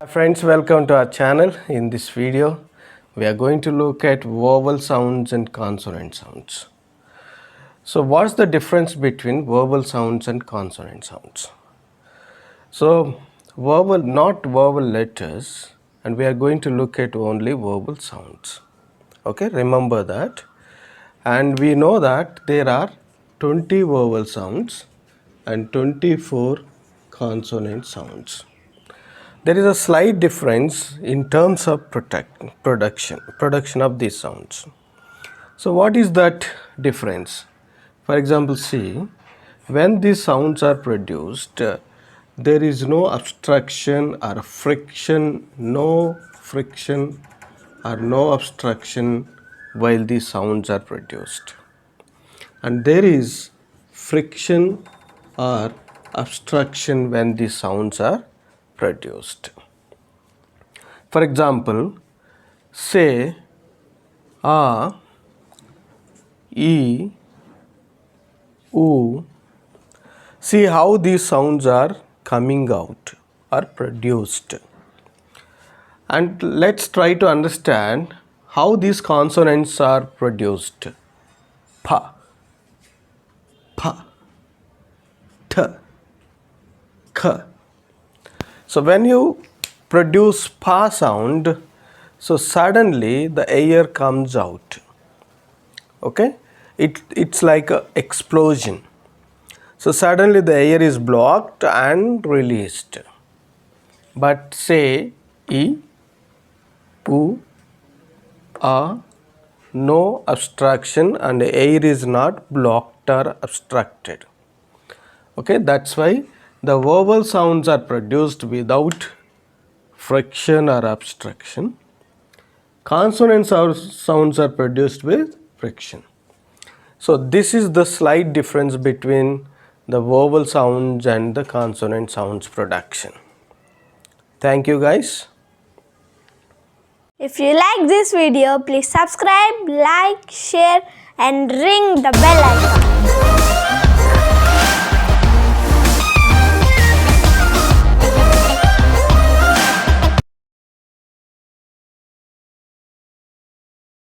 Friends, welcome to our channel. In this video, we are going to look at vowel sounds and consonant sounds. So, what's the difference between vowel sounds and consonant sounds? So, not vowel letters, and we are going to look at only vowel sounds. Okay, remember that. And we know that there are 20 vowel sounds and 24 consonant sounds. There is a slight difference in terms of production of these sounds. So what is that difference? For example, see, when these sounds are produced, there is no obstruction or friction, no friction or no obstruction while these sounds are produced. And there is friction or obstruction when these sounds are produced. For example, say a, e, u. See how these sounds are coming out or produced. And let's try to understand how these consonants are produced. Pa, pa, t, k. So when you produce pa sound, so suddenly the air comes out. Okay, it's like an explosion. So suddenly the air is blocked and released. But say e, pu, a, no obstruction and air is not blocked or obstructed. Okay, that's why the vowel sounds are produced without friction or obstruction. Consonant sounds are produced with friction. So this is the slight difference between the vowel sounds and the consonant sounds production. Thank you guys. If you like this video, please subscribe, like, share and ring the bell icon.